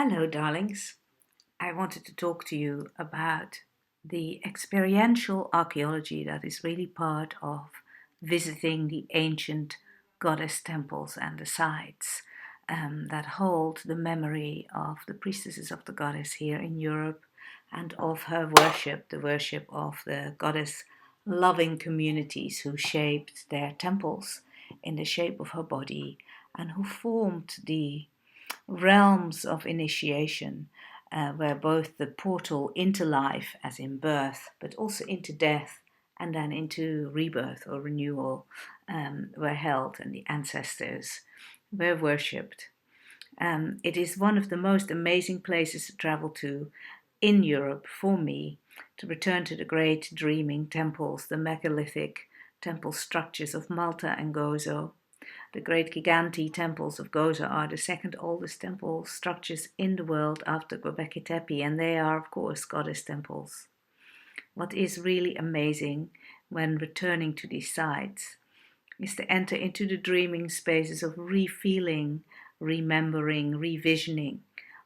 Hello, darlings. I wanted to talk to you about the experiential archaeology that is really part of visiting the ancient goddess temples and the sites that hold the memory of the priestesses of the goddess here in Europe and of her worship, the worship of the goddess loving communities who shaped their temples in the shape of her body and who formed the realms of initiation, where both the portal into life, as in birth, but also into death and then into rebirth or renewal, were held and the ancestors were worshipped. It is one of the most amazing places to travel to in Europe for me, to return to the great dreaming temples, the megalithic temple structures of Malta and Gozo. The great Giganti temples of Gozo are the second oldest temple structures in the world after Göbekli Tepe, and they are, of course, goddess temples. What is really amazing when returning to these sites is to enter into the dreaming spaces of re-feeling, remembering, revisioning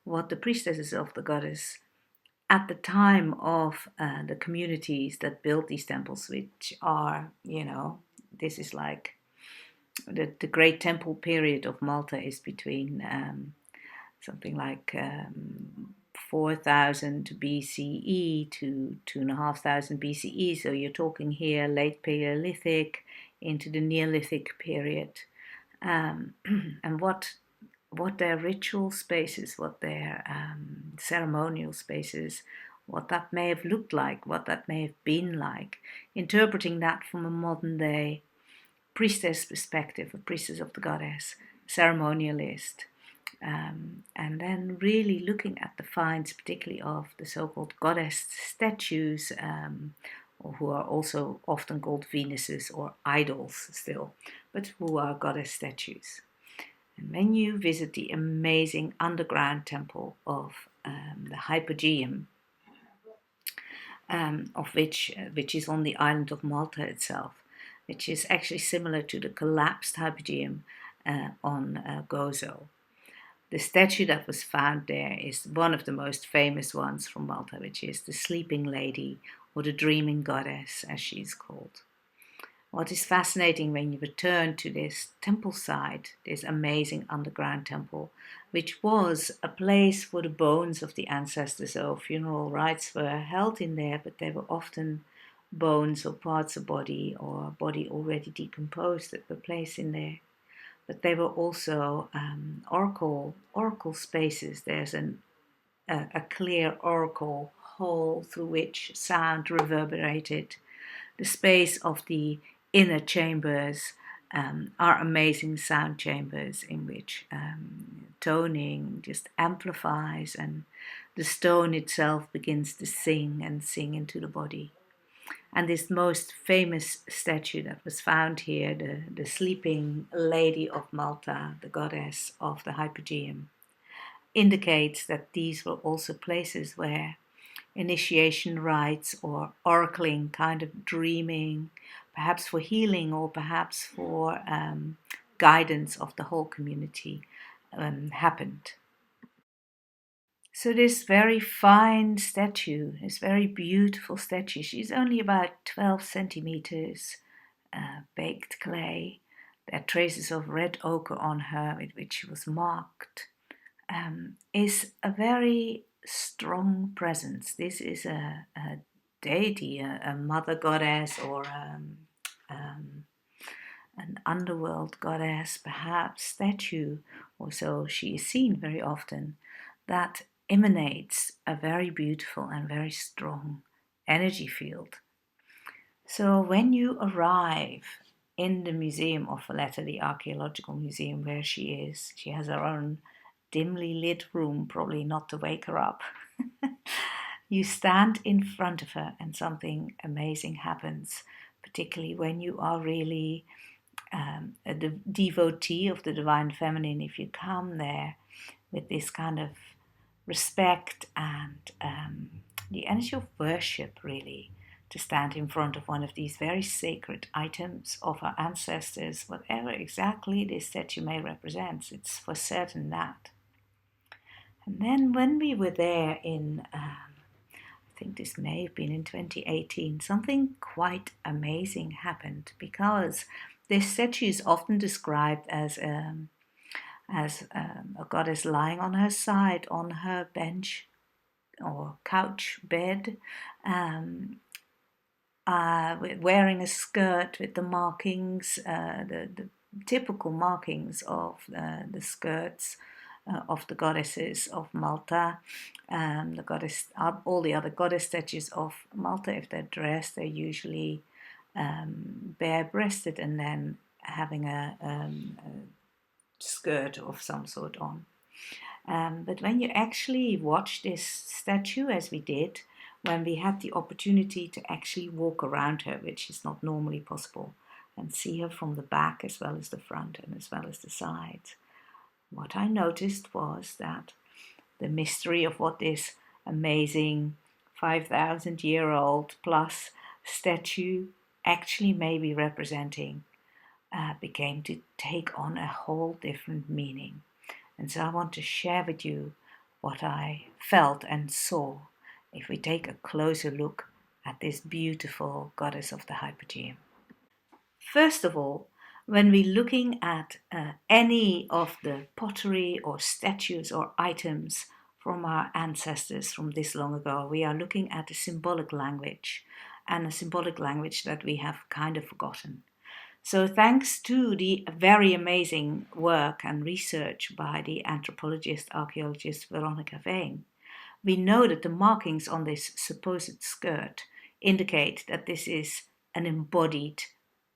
what the priestesses of the goddess at the time of the communities that built these temples, which are, this is like the great temple period of Malta is between something like 4000 BCE to 2500 BCE. So you're talking here late Paleolithic into the Neolithic period. And what their ritual spaces, what their ceremonial spaces, what that may have looked like, what that may have been like, interpreting that from a modern day priestess perspective, a priestess of the goddess, ceremonialist, and then really looking at the finds, particularly of the so-called goddess statues, or who are also often called Venuses or idols still, but who are goddess statues. And when you visit the amazing underground temple of the Hypogeum, of which is on the island of Malta itself, which is actually similar to the collapsed Hypogeum on Gozo. The statue that was found there is one of the most famous ones from Malta, which is the Sleeping Lady, or the Dreaming Goddess, as she is called. What is fascinating when you return to this temple site, this amazing underground temple, which was a place for the bones of the ancestors, so funeral rites were held in there, but they were often bones or parts of body or body already decomposed that were placed in there. But they were also oracle spaces. There's a clear oracle hole through which sound reverberated. The space of the inner chambers are amazing sound chambers in which toning just amplifies and the stone itself begins to sing into the body. And this most famous statue that was found here, the Sleeping Lady of Malta, the goddess of the Hypogeum, indicates that these were also places where initiation rites or oracling, kind of dreaming, perhaps for healing or perhaps for guidance of the whole community, happened. So this very fine statue, this very beautiful statue, she's only about 12 centimeters, baked clay. There are traces of red ochre on her with which she was marked, is a very strong presence. This is a deity, a mother goddess, or an underworld goddess, perhaps statue, or so she is seen very often, that emanates a very beautiful and very strong energy field. So when you arrive in the Museum of Valletta, the archaeological museum where she has her own dimly lit room, probably not to wake her up. You stand in front of her and something amazing happens, particularly when you are really a devotee of the Divine Feminine. If you come there with this kind of respect and the energy of worship, really, to stand in front of one of these very sacred items of our ancestors, whatever exactly this statue may represent, it's for certain that. And then when we were there in, I think this may have been in 2018, something quite amazing happened, because this statue is often described as a goddess lying on her side on her bench or couch bed, um, wearing a skirt with the markings, the typical markings of the skirts of the goddesses of Malta. The goddess, all the other goddess statues of Malta, if they're dressed, they're usually bare-breasted and then having a skirt of some sort on. But when you actually watch this statue, as we did, when we had the opportunity to actually walk around her, which is not normally possible, and see her from the back as well as the front and as well as the sides, what I noticed was that the mystery of what this amazing 5,000-year-old plus statue actually may be representing began to take on a whole different meaning. And so I want to share with you what I felt and saw if we take a closer look at this beautiful goddess of the Hypogeum. First of all, when we're looking at any of the pottery or statues or items from our ancestors from this long ago, we are looking at a symbolic language, and a symbolic language that we have kind of forgotten. So thanks to the very amazing work and research by the anthropologist, archaeologist Veronica Veen, we know that the markings on this supposed skirt indicate that this is an embodied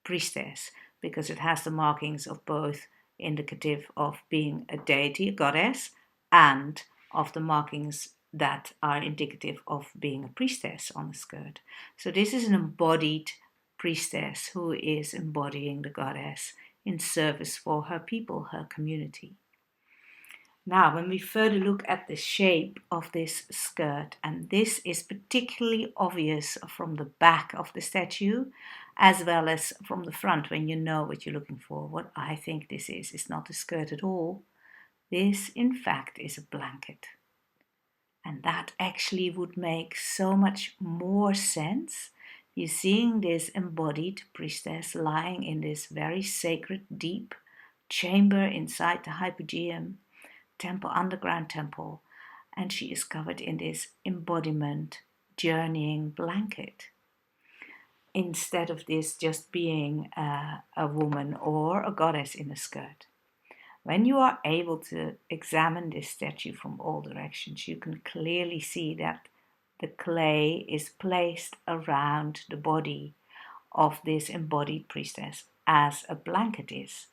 priestess, because it has the markings of both indicative of being a deity, a goddess, and of the markings that are indicative of being a priestess on the skirt. So this is an embodied priestess who is embodying the goddess in service for her people, her community. Now, when we further look at the shape of this skirt, and this is particularly obvious from the back of the statue, as well as from the front, when you know what you're looking for. What I think this is not a skirt at all. This, in fact, is a blanket. And that actually would make so much more sense. You're seeing this embodied priestess lying in this very sacred, deep chamber inside the Hypogeum temple, underground temple, and she is covered in this embodiment, journeying blanket, instead of this just being a woman or a goddess in a skirt. When you are able to examine this statue from all directions, you can clearly see that the clay is placed around the body of this embodied priestess as a blanket is,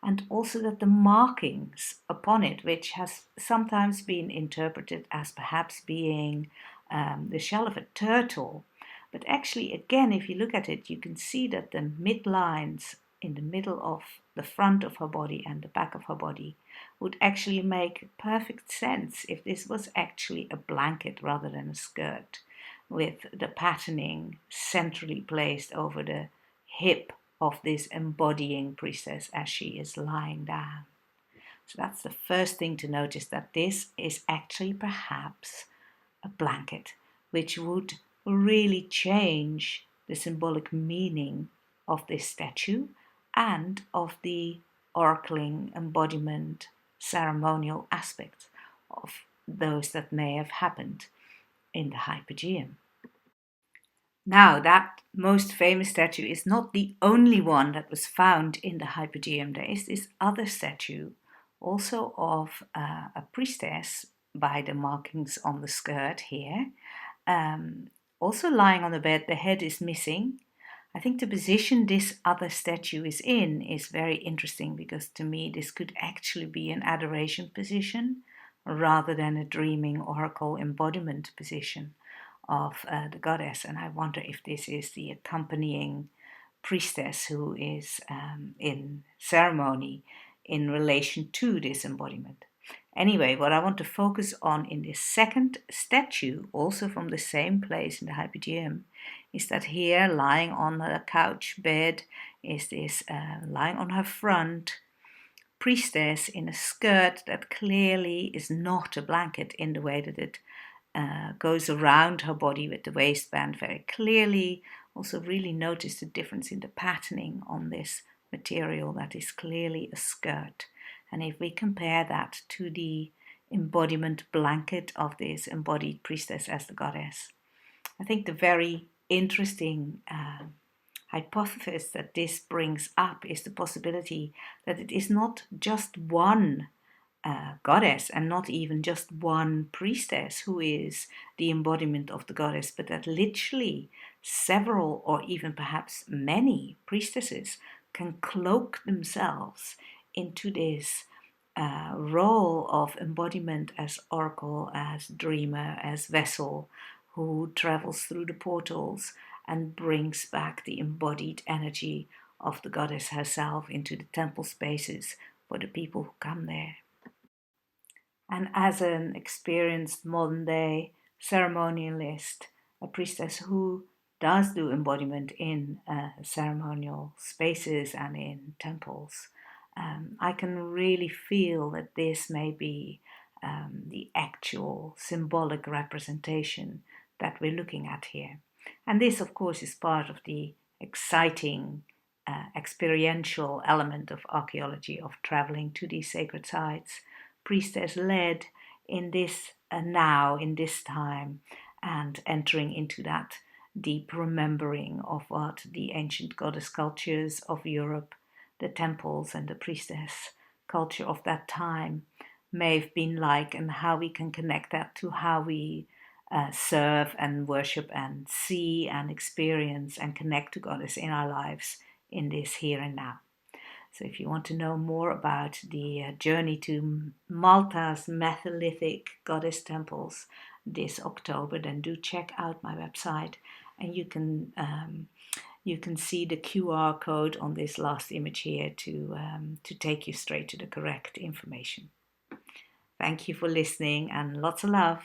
and also that the markings upon it, which has sometimes been interpreted as perhaps being the shell of a turtle, but actually, again, if you look at it, you can see that the midlines in the middle of the front of her body and the back of her body would actually make perfect sense if this was actually a blanket rather than a skirt, with the patterning centrally placed over the hip of this embodying priestess as she is lying down. So that's the first thing to notice, that this is actually perhaps a blanket, which would really change the symbolic meaning of this statue and of the oracling embodiment ceremonial aspect of those that may have happened in the Hypogeum. Now, that most famous statue is not the only one that was found in the Hypogeum. There is this other statue, also of a priestess, by the markings on the skirt here, also lying on the bed. The head is missing. I think the position this other statue is in is very interesting, because to me this could actually be an adoration position rather than a dreaming oracle embodiment position of the goddess. And I wonder if this is the accompanying priestess who is in ceremony in relation to this embodiment. Anyway, what I want to focus on in this second statue, also from the same place in the Hypogeum, is that here, lying on a couch bed, is this lying on her front, priestess in a skirt that clearly is not a blanket in the way that it goes around her body with the waistband very clearly. Also really notice the difference in the patterning on this material that is clearly a skirt. And if we compare that to the embodiment blanket of this embodied priestess as the goddess, I think the very interesting hypothesis that this brings up is the possibility that it is not just one goddess and not even just one priestess who is the embodiment of the goddess, but that literally several or even perhaps many priestesses can cloak themselves into this role of embodiment as oracle, as dreamer, as vessel who travels through the portals and brings back the embodied energy of the goddess herself into the temple spaces for the people who come there. And as an experienced modern day ceremonialist, a priestess who does do embodiment in ceremonial spaces and in temples, I can really feel that this may be the actual symbolic representation that we're looking at here. And this, of course, is part of the exciting experiential element of archaeology, of traveling to these sacred sites. Priestess led in this now, in this time, and entering into that deep remembering of what the ancient goddess cultures of Europe, the temples and the priestess culture of that time may have been like, and how we can connect that to how we serve and worship and see and experience and connect to goddess in our lives in this here and now. So if you want to know more about the journey to Malta's Neolithic goddess temples this October, then do check out my website, and you can see the QR code on this last image here to take you straight to the correct information. Thank you for listening, and lots of love.